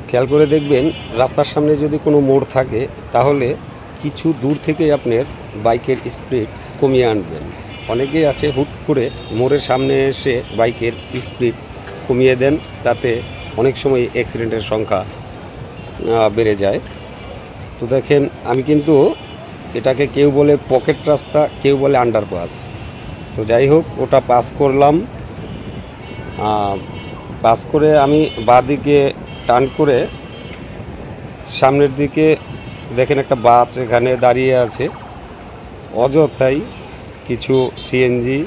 খেয়াল করে দেখবেন রাস্তার সামনে যদি কোনো মোড় থাকে তাহলে কিছু দূর থেকেই আপনার বাইকের স্পিড কমিয়ে আনবেন। অনেকেই আছে হুট করে মোড়ের সামনে এসে বাইকের স্পিড কমিয়ে দেন, তাতে অনেক সময় অ্যাক্সিডেন্টের সংখ্যা বেড়ে যায়। তো দেখেন, আমি কিন্তু এটাকে কেউ বলে পকেট রাস্তা, কেউ বলে আন্ডারপাস। তো যাই হোক, ওটা পাস করলাম। পাস করে আমি বাঁ দিকে টার্ন করে সামনের দিকে দেখেন একটা বাস এখানে দাঁড়িয়ে আছে। অযথাই কিছু সিএনজি,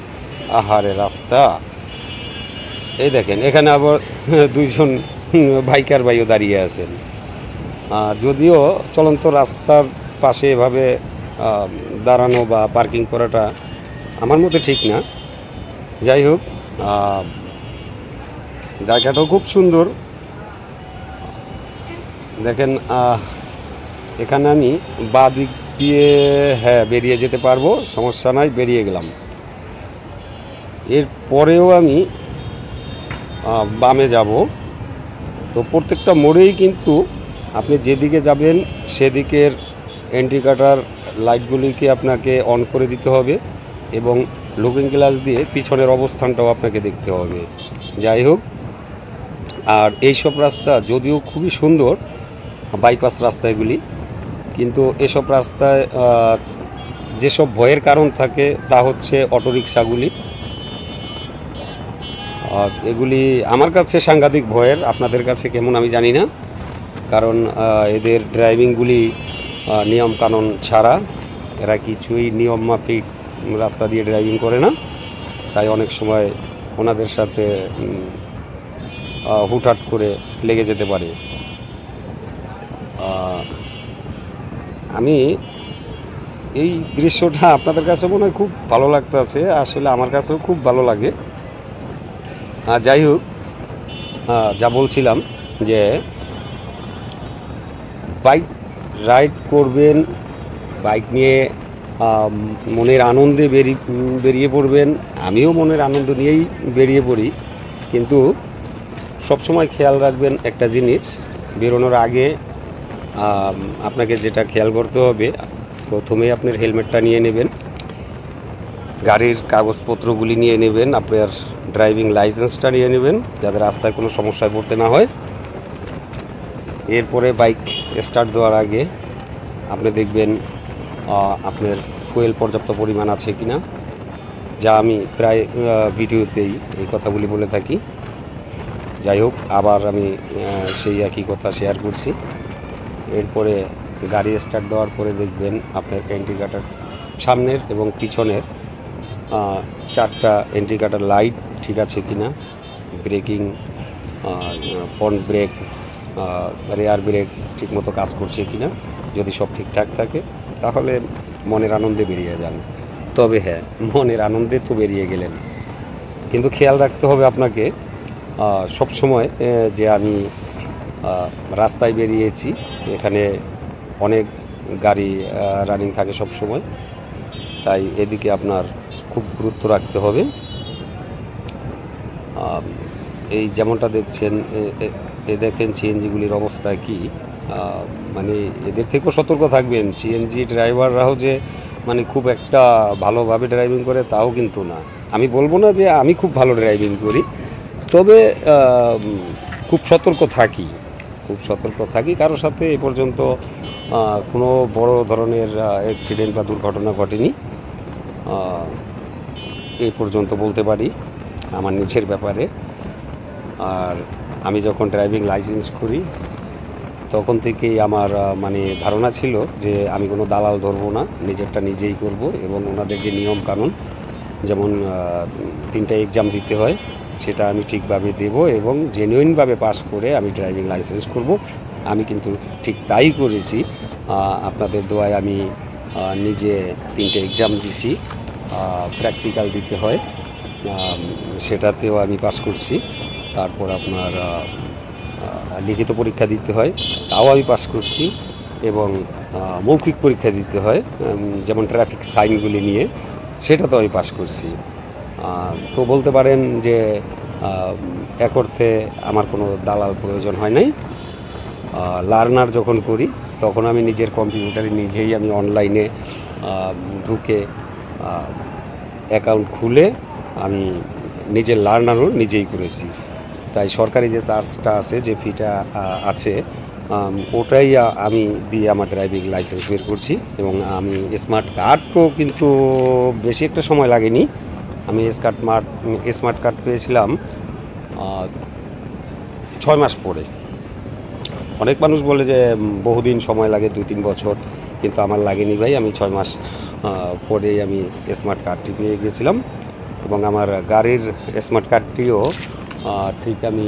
আহারে রাস্তা। এই দেখেন এখানে আবার দুইজন বাইকার ভাইও দাঁড়িয়ে আছেন। যদিও চলন্ত রাস্তার পাশে এভাবে দাঁড়ানো বা পার্কিং করাটা আমার মতে ঠিক না। যাই হোক, জায়গাটাও খুব সুন্দর। দেখেন এখানে আমি বাঁ দিক দিয়ে বেরিয়ে যেতে পারবো, সমস্যা নাই, বেরিয়ে গেলাম। এরপরেও আমি বামে যাব। তো প্রত্যেকটা মোড়েই কিন্তু আপনি যেদিকে যাবেন সেদিকের ইন্ডিকেটর লাইটগুলিকে আপনাকে অন করে দিতে হবে এবং লুকিং গ্লাস দিয়ে পিছনের অবস্থানটাও আপনাকে দেখতে হবে। যাই হোক, আর এইসব রাস্তা যদিও খুবই সুন্দর, বাইপাস রাস্তা এগুলি, কিন্তু এসব রাস্তায় যেসব ভয়ের কারণ থাকে তা হচ্ছে অটোরিকশাগুলি। এগুলি আমার কাছে সাংঘাতিক ভয়ের, আপনাদের কাছে কেমন আমি জানি না, কারণ এদের ড্রাইভিংগুলি নিয়মকানুন ছাড়া, এরা কিছুই নিয়ম মাফিক রাস্তা দিয়ে ড্রাইভিং করে না। তাই অনেক সময় ওনাদের সাথে হুটহাট করে লেগে যেতে পারে। আমি এই দৃশ্যটা আপনাদের কাছে মনে হয় খুব ভালো লাগতেছে, আসলে আমার কাছেও খুব ভালো লাগে। যাই হোক, যা বলছিলাম যে বাইক রাইড করবেন, বাইক নিয়ে মনের আনন্দে বেরিয়ে পড়বেন। আমিও মনের আনন্দ নিয়েই বেরিয়ে পড়ি, কিন্তু সবসময় খেয়াল রাখবেন একটা জিনিস, বেরোনোর আগে আপনাকে যেটা খেয়াল করতে হবে, প্রথমেই আপনার হেলমেটটা নিয়ে নেবেন, গাড়ির কাগজপত্রগুলি নিয়ে নেবেন, আপনার ড্রাইভিং লাইসেন্সটা নিয়ে নেবেন যাতে রাস্তায় কোনো সমস্যায় পড়তে না হয়। এরপরে বাইক স্টার্ট দেওয়ার আগে আপনি দেখবেন আপনার ফুয়েল পর্যাপ্ত পরিমাণ আছে কি না, যা আমি প্রায় ভিডিওতেই এই কথাগুলি বলে থাকি। যাই হোক, আবার আমি সেই একই কথা শেয়ার করছি। এরপরে গাড়ি স্টার্ট দেওয়ার পরে দেখবেন আপনার ইন্ডিকেটর সামনের এবং পিছনের 4টা ইন্ডিকেটর লাইট ঠিক আছে কি না, breaking, front brake, rare break ঠিকমতো কাজ করছে কি না। যদি সব ঠিকঠাক থাকে তাহলে মনের আনন্দে বেরিয়ে যান। তবে হ্যাঁ, মনের আনন্দে তো বেরিয়ে গেলেন, কিন্তু খেয়াল রাখতে হবে আপনাকে সব সময় যে আমি রাস্তায় বেরিয়েছি, এখানে অনেক গাড়ি রানিং থাকে সব সময়, তাই এদিকে আপনার খুব গুরুত্ব রাখতে হবে। এই যেমনটা দেখছেন, দেখেন সিএনজিগুলির অবস্থা কি, মানে এদের থেকেও সতর্ক থাকবেন। সিএনজি ড্রাইভাররাও যে মানে খুব একটা ভালোভাবে ড্রাইভিং করে তাও কিন্তু না। আমি বলবো না যে আমি খুব ভালো ড্রাইভিং করি, তবে খুব সতর্ক থাকি। কারোর সাথে এ পর্যন্ত কোনো বড় ধরনের অ্যাক্সিডেন্ট বা দুর্ঘটনা ঘটেনি এই পর্যন্ত বলতে পারি আমার নিজের ব্যাপারে। আর আমি যখন ড্রাইভিং লাইসেন্স করি তখন থেকেই আমার মানে ধারণা ছিল যে আমি কোনো দালাল ধরবো না, নিজেরটা নিজেই করব এবং ওনাদের যে নিয়ম কানুন, যেমন 3টা এক্সাম দিতে হয়, সেটা আমি ঠিকভাবে দেব এবং জেনুইনভাবে পাস করে আমি ড্রাইভিং লাইসেন্স করব। আমি কিন্তু ঠিক তাই করেছি। আপনাদের দোয়ায় আমি নিজে 3টে এক্সাম দিছি, প্র্যাকটিক্যাল দিতে হয়, সেটাতেও আমি পাস করছি। তারপর আপনার লিখিত পরীক্ষা দিতে হয়, তাও আমি পাস করছি, এবং মৌখিক পরীক্ষা দিতে হয় যেমন ট্রাফিক সাইনগুলি নিয়ে, সেটাতেও আমি পাস করছি। তো বলতে পারেন যে এক অর্থে আমার কোনো দালাল প্রয়োজন হয় নাই। লার্নার যখন করি তখন আমি নিজের কম্পিউটারে নিজেই আমি অনলাইনে ঢুকে অ্যাকাউন্ট খুলে আমি নিজের লার্নারও নিজেই করেছি। তাই সরকারি যে চার্জটা আছে, যে ফিটা আছে, ওটাই আমি দিয়ে আমার ড্রাইভিং লাইসেন্স বের করছি। এবং আমি স্মার্ট কার্ডও কিন্তু বেশি একটা সময় লাগেনি। আমি স্মার্ট কার্ড পেয়েছিলাম 6 মাস পরে। অনেক মানুষ বলে যে বহুদিন সময় লাগে, 2-3 বছর, কিন্তু আমার লাগেনি ভাই। আমি 6 মাস পরেই আমি স্মার্ট কার্ডটি পেয়ে গেছিলাম। এবং আমার গাড়ির স্মার্ট কার্ডটিও ঠিক আমি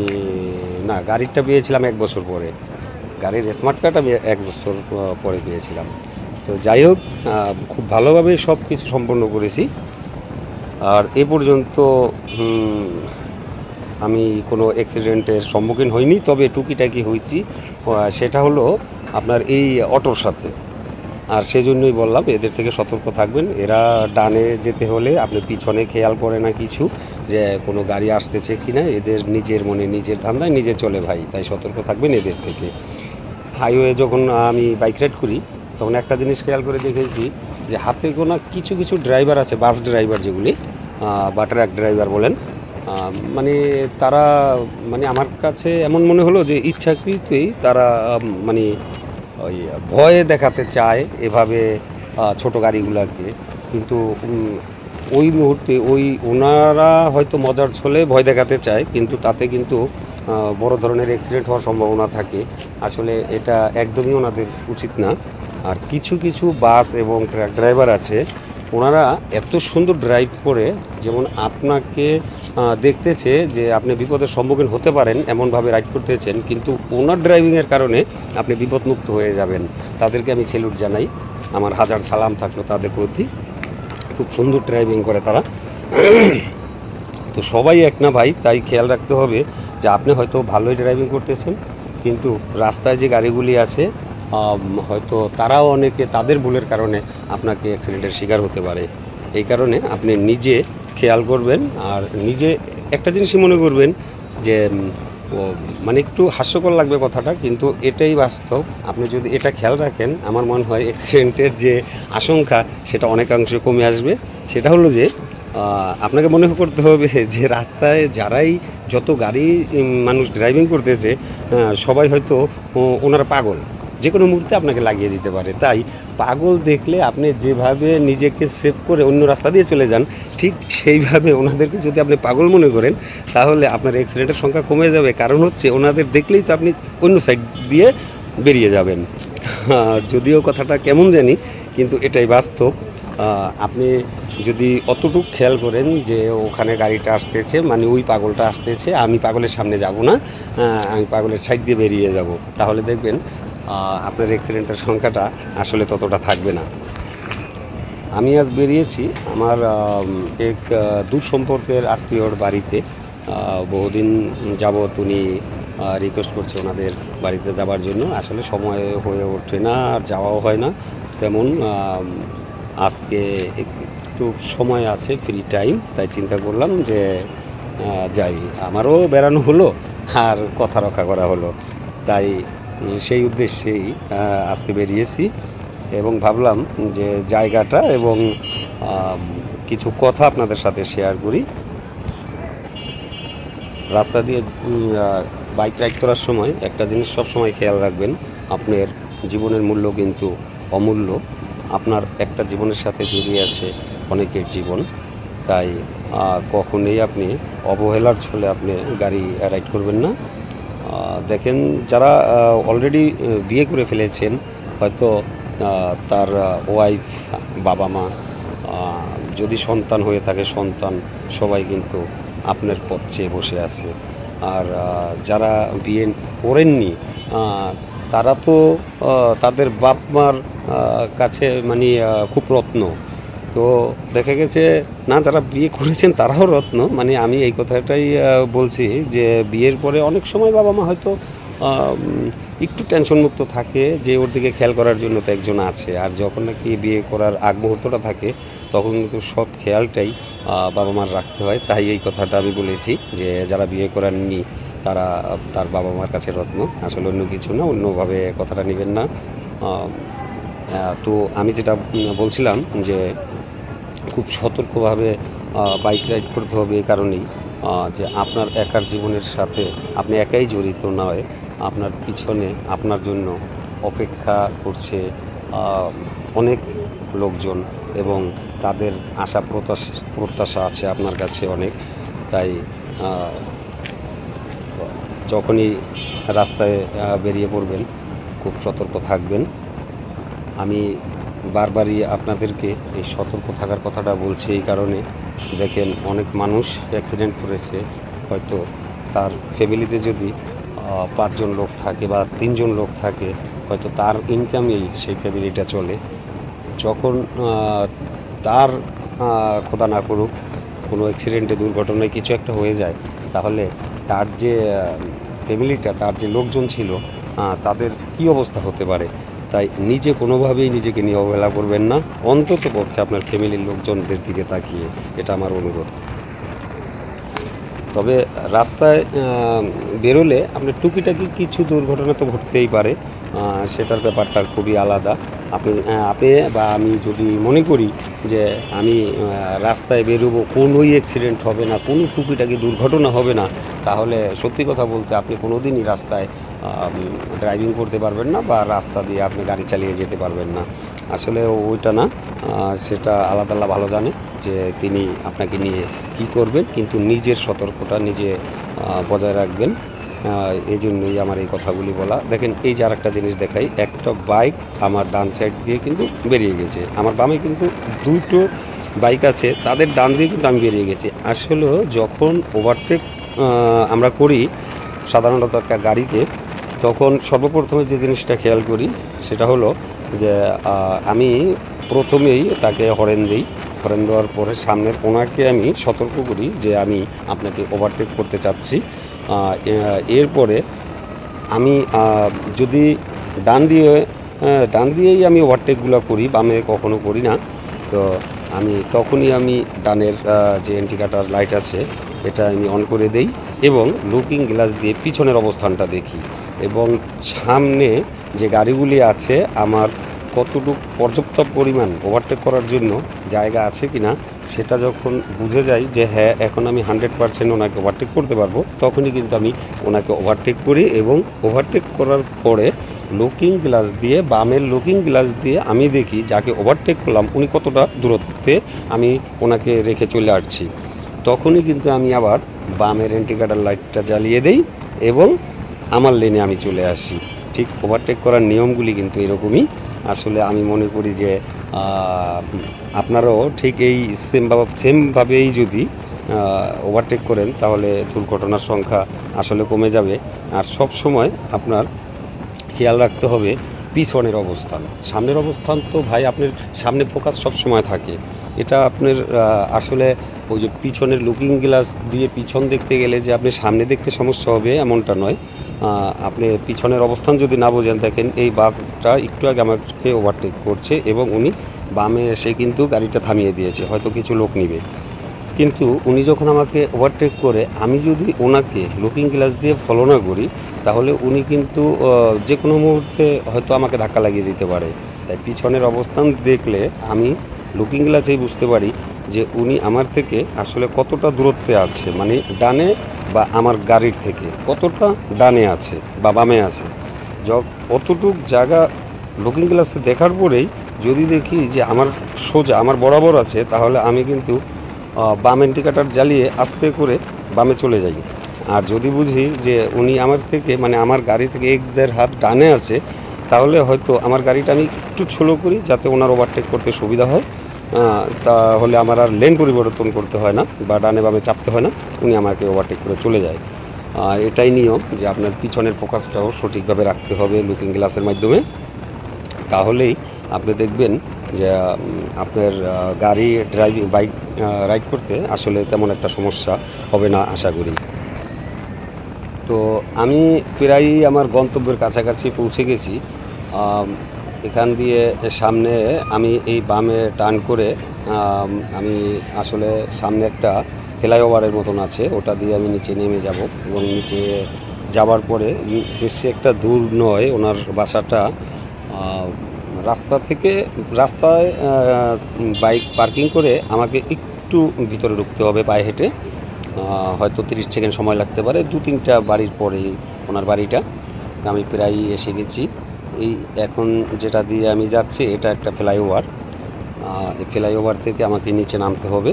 না, গাড়িরটা পেয়েছিলাম 1 বছর পরে। গাড়ির স্মার্ট কার্ড আমি 1 বছর পরে পেয়েছিলাম। তো যাই হোক, খুব ভালোভাবে সব কিছু সম্পন্ন করেছি। আর এ পর্যন্ত আমি কোনো অ্যাক্সিডেন্টের সম্মুখীন হইনি, তবে টুকিটাকি হয়েছি। সেটা হলো আপনার এই অটোর সাথে। আর সেজন্যই বললাম এদের থেকে সতর্ক থাকবেন। এরা ডানে যেতে হলে আপনি পিছনে খেয়াল করে না কিছু, যে কোনো গাড়ি আসতেছে কি না। এদের নিজের মনে নিজের ধান্দায় নিজে চলে ভাই, তাই সতর্ক থাকবেন এদের থেকে। হাইওয়ে যখন আমি বাইক রাইড করি তখন একটা জিনিস খেয়াল করে দেখেছি, যে হাতে গোনা কিছু কিছু ড্রাইভার আছে, বাস ড্রাইভার যেগুলি বা ট্রাক ড্রাইভার বলেন, মানে তারা, মানে আমার কাছে এমন মনে হলো যে ইচ্ছাকৃতই তারা মানে ওই ভয় দেখাতে চায় এভাবে ছোট গাড়িগুলোকে। কিন্তু ওই মুহূর্তে ওনারা হয়তো মজার ছলে ভয় দেখাতে চায়, কিন্তু তাতে কিন্তু বড় ধরনের অ্যাক্সিডেন্ট হওয়ার সম্ভাবনা থাকে। আসলে এটা একদমই ওনাদের উচিত না। আর কিছু কিছু বাস এবং ট্রাক ড্রাইভার আছে, ওনারা এত সুন্দর ড্রাইভ করে, যেমন আপনাকে দেখতেছে যে আপনি বিপদের সম্মুখীন হতে পারেন এমনভাবে রাইড করতেছেন, কিন্তু ওনার ড্রাইভিংয়ের কারণে আপনি বিপদমুক্ত হয়ে যাবেন। তাদেরকে আমি স্যালুট জানাই, আমার হাজার সালাম থাকলো তাদের প্রতি। খুব সুন্দর ড্রাইভিং করে তারা। তো সবাই এক না ভাই, তাই খেয়াল রাখতে হবে যে আপনি হয়তো ভালোই ড্রাইভিং করতেছেন, কিন্তু রাস্তায় যে গাড়িগুলি আছে হয়তো তারাও অনেকে তাদের ভুলের কারণে আপনাকে অ্যাক্সিডেন্টের শিকার হতে পারে। এই কারণে আপনি নিজে খেয়াল করবেন। আর নিজে একটা জিনিসই মনে করবেন যে মানে একটু হাস্যকর লাগবে কথাটা, কিন্তু এটাই বাস্তব। আপনি যদি এটা খেয়াল রাখেন, আমার মনে হয় অ্যাক্সিডেন্টের যে আশঙ্কা সেটা অনেকাংশে কমে আসবে। সেটা হলো যে আপনাকে মনে করতে হবে যে রাস্তায় যারাই যত গাড়ি মানুষ ড্রাইভিং করতেছে সবাই হয়তো ওনারা পাগল, যে কোনো মুহূর্তে আপনাকে লাগিয়ে দিতে পারে। তাই পাগল দেখলে আপনি যেভাবে নিজেকে সেভ করে অন্য রাস্তা দিয়ে চলে যান, ঠিক সেইভাবে ওনাদেরকে যদি আপনি পাগল মনে করেন, তাহলে আপনার অ্যাক্সিডেন্টের সংখ্যা কমে যাবে। কারণ হচ্ছে ওনাদের দেখলেই তো আপনি অন্য সাইড দিয়ে বেরিয়ে যাবেন। যদিও কথাটা কেমন জানি, কিন্তু এটাই বাস্তব। আপনি যদি অতটুকু খেয়াল করেন যে ওখানে গাড়িটা আসতেছে, মানে ওই পাগলটা আসতেছে, আমি পাগলের সামনে যাব না, আমি পাগলের সাইড দিয়ে বেরিয়ে যাব, তাহলে দেখবেন আপনার অ্যাক্সিডেন্টের সংখ্যাটা আসলে ততটা থাকবে না। আমি আজ বেরিয়েছি আমার এক দূর সম্পর্কের আত্মীয়র বাড়িতে। বহুদিন যাবৎ উনি রিকোয়েস্ট করছে ওনাদের বাড়িতে যাবার জন্য। আসলে সময় হয়ে ওঠে না, আর যাওয়াও হয় না তেমন। আজকে একটু সময় আছে, ফ্রি টাইম, তাই চিন্তা করলাম যে যাই। আমারও বেড়ানো হলো আর কথা রক্ষা করা হলো, তাই সেই উদ্দেশ্যেই আজকে বেরিয়েছি। এবং ভাবলাম যে জায়গাটা এবং কিছু কথা আপনাদের সাথে শেয়ার করি। রাস্তা দিয়ে বাইক রাইড করার সময় একটা জিনিস সব সময় খেয়াল রাখবেন, আপনার জীবনের মূল্য কিন্তু অমূল্য। আপনার একটা জীবনের সাথে জড়িয়ে আছে অনেকের জীবন। তাই কখনোই আপনি অবহেলার ছলে আপনি গাড়ি রাইড করবেন না। দেখেন, যারা অলরেডি বিয়ে করে ফেলেছেন, হয়তো তার ওয়াইফ, বাবা মা, যদি সন্তান হয়ে থাকে সন্তান, সবাই কিন্তু আপনার পথ চেয়ে বসে আছে। আর যারা বিয়ে করেননি তারা তো তাদের বাপ মার কাছে মানে খুব রত্ন। তো দেখা গেছে না, যারা বিয়ে করেছেন তারাও রত্ন। মানে আমি এই কথাটাই বলছি যে বিয়ের পরে অনেক সময় বাবা মা হয়তো একটু টেনশনমুক্ত থাকে, যে ওর দিকে খেয়াল করার জন্য তো একজন আছে। আর যখন নাকি বিয়ে করার আগ মুহূর্তটা থাকে, তখন কিন্তু সব খেয়ালটাই বাবা মার রাখতে হয়। তাই এই কথাটা আমি বলেছি যে যারা বিয়ে করেননি তারা তার বাবা মার কাছে রত্ন, আসলে অন্য কিছু না, অন্যভাবে কথাটা নেবেন না। তো আমি যেটা বলছিলাম যে খুব সতর্কভাবে বাইক রাইড করতে হবে এই কারণেই যে আপনার একার জীবনের সাথে আপনি একাই জড়িত নয়, আপনার পিছনে আপনার জন্য অপেক্ষা করছে অনেক লোকজন এবং তাদের আশা প্রত্যাশা আছে আপনার কাছে অনেক। তাই যখনই রাস্তায় বেরিয়ে পড়বেন খুব সতর্ক থাকবেন। আমি বারবারই আপনাদেরকে এই সতর্ক থাকার কথাটা বলছি এই কারণে, দেখেন অনেক মানুষ অ্যাক্সিডেন্ট করেছে, হয়তো তার ফ্যামিলিতে যদি 5 জন লোক থাকে বা 3 জন লোক থাকে, হয়তো তার ইনকামেই সেই ফ্যামিলিটা চলে। যখন তার খোদা না করুক কোনো অ্যাক্সিডেন্টে দুর্ঘটনায় কিছু একটা হয়ে যায়, তাহলে তার যে ফ্যামিলিটা, তার যে লোকজন ছিল, তাদের কী অবস্থা হতে পারে। তাই নিজে কোনোভাবেই নিজেকে নিয়ে অবহেলা করবেন না, অন্তত পক্ষে আপনার ফ্যামিলির লোকজনদের দিকে তাকিয়ে, এটা আমার অনুরোধ। তবে রাস্তায় বেরোলে আপনার টুকিটাকি কিছু দুর্ঘটনা তো ঘটতেই পারে, সেটার ব্যাপারটা খুবই আলাদা। আপনি বা আমি যদি মনে করি যে আমি রাস্তায় বেরোবো, কোনোই অ্যাক্সিডেন্ট হবে না, কোনো টুকিটাকি দুর্ঘটনা হবে না, তাহলে সত্যি কথা বলতে আপনি কোনো দিনই রাস্তায় ড্রাইভিং করতে পারবেন না বা রাস্তা দিয়ে আপনি গাড়ি চালিয়ে যেতে পারবেন না। আসলে ওইটা না, সেটা আল্লাহ তাআলা ভালো জানে যে তিনি আপনাকে নিয়ে কী করবেন, কিন্তু নিজের সতর্কতা নিজে বজায় রাখবেন। এই জন্যই আমার এই কথাগুলি বলা। দেখেন এই যে আরেকটা জিনিস দেখাই, একটা বাইক আমার ডান সাইড দিয়ে কিন্তু বেরিয়ে গেছে, আমার বামে কিন্তু দুটো বাইক আছে, তাদের ডান দিয়ে কিন্তু আমি বেরিয়ে গেছি। আসলে যখন ওভারটেক আমরা করি সাধারণত একটা গাড়িকে, তখন সর্বপ্রথমে যে জিনিসটা খেয়াল করি সেটা হলো যে আমি প্রথমেই তাকে হরেন দিই। হরেন দেওয়ার পরে সামনের ওনাকে আমি সতর্ক করি যে আমি আপনাকে ওভারটেক করতে চাচ্ছি। এরপরে আমি যদি ডান দিয়েই আমি ওভারটেকগুলো করি, বামে কখনো করি না। তো তখনই আমি ডানের যে ইন্ডিকেটর লাইট আছে এটা আমি অন করে দেই এবং লুকিং গ্লাস দিয়ে পিছনের অবস্থানটা দেখি এবং সামনে যে গাড়িগুলি আছে আমার কতটুকু পর্যাপ্ত পরিমাণ ওভারটেক করার জন্য জায়গা আছে কি না, সেটা যখন বুঝে যাই যে হ্যাঁ এখন আমি 100% ওনাকে ওভারটেক করতে পারবো, তখনই কিন্তু আমি ওনাকে ওভারটেক করি এবং ওভারটেক করার পরে লুকিং গ্লাস দিয়ে, বামের লুকিং গ্লাস দিয়ে আমি দেখি যাকে ওভারটেক করলাম উনি কতটা দূরত্বে আমি ওনাকে রেখে চলে আসছি। তখনই কিন্তু আমি আবার বামের ইন্ডিকেটর লাইটটা জ্বালিয়ে দেই এবং আমার লেনে আমি চলে আসি। ঠিক ওভারটেক করার নিয়মগুলি কিন্তু এরকমই। আসলে আমি মনে করি যে আপনারাও ঠিক এই সেমভাবেই যদি ওভারটেক করেন তাহলে দুর্ঘটনার সংখ্যা আসলে কমে যাবে। আর সব সময় আপনার খেয়াল রাখতে হবে পিছনের অবস্থান। সামনের অবস্থান তো ভাই আপনার সামনে ফোকাস সব সময় থাকে, এটা আপনার আসলে ওই যে পিছনের লুকিং গ্লাস দিয়ে পিছন দেখতে গেলে যে আপনি সামনে দেখতে সমস্যা হবে এমনটা নয়। আপনি পিছনের অবস্থান যদি না বোঝেন, দেখেন এই বাসটা একটু আগে আমাকে ওভারটেক করছে এবং উনি বামে এসে কিন্তু গাড়িটা থামিয়ে দিয়েছে, হয়তো কিছু লোক নিবে। কিন্তু উনি যখন আমাকে ওভারটেক করে আমি যদি ওনাকে লুকিং গ্লাস দিয়ে ফলো না করি, তাহলে উনি কিন্তু যে কোনো মুহূর্তে হয়তো আমাকে ধাক্কা লাগিয়ে দিতে পারে। তাই পিছনের অবস্থান দেখলে আমি লুকিং গ্লাসেই বুঝতে পারি যে উনি আমার থেকে আসলে কতটা দূরত্বে আছে, মানে ডানে বা আমার গাড়ির থেকে কতটা ডানে আছে বা বামে আছে। অতটুক জায়গা লুকিং গ্লাসে দেখার পরেই যদি দেখি যে আমার সোজা আমার বরাবর আছে, তাহলে আমি কিন্তু বাম ইন্ডিকেটর জ্বালিয়ে আস্তে করে বামে চলে যাই। আর যদি বুঝি যে উনি আমার থেকে, মানে আমার গাড়ি থেকে 1-1.5 হাত ডানে আছে, তাহলে হয়তো আমার গাড়িটা আমি একটু স্লো করি যাতে ওনার ওভারটেক করতে সুবিধা হয়। তাহলে আমার আর লেন পরিবর্তন করতে হয় না বা ডানে বামে চাপতে হয় না, উনি আমাকে ওভারটেক করে চলে যায়। এটাই নিয়ম যে আপনার পিছনের ফোকাসটাও সঠিকভাবে রাখতে হবে লুকিং গ্লাসের মাধ্যমে। তাহলেই আপনি দেখবেন যে আপনার গাড়ি বাইক রাইড করতে আসলে তেমন একটা সমস্যা হবে না আশা করি। তো আমি প্রায়ই আমার গন্তব্যের কাছাকাছি পৌঁছে গেছি। এখান দিয়ে সামনে আমি এই বামে টার্ন করে আমি আসলে সামনে একটা ফ্লাইওভারের মতন আছে, ওটা দিয়ে আমি নিচে নেমে যাব এবং নিচে যাবার পরে বেশি একটা দূর নয় ওনার বাসাটা। রাস্তা থেকে রাস্তায় বাইক পার্কিং করে আমাকে একটু ভিতরে ঢুকতে হবে পায়ে হেঁটে, হয়তো 30 সেকেন্ড সময় লাগতে পারে। 2-3টা বাড়ির পরেই ওনার বাড়িটা। আমি প্রায়ই এসে গেছি। এই এখন যেটা দিয়ে আমি যাচ্ছি এটা একটা ফ্লাইওভার। এই ফ্লাইওভার থেকে আমাকে নিচে নামতে হবে।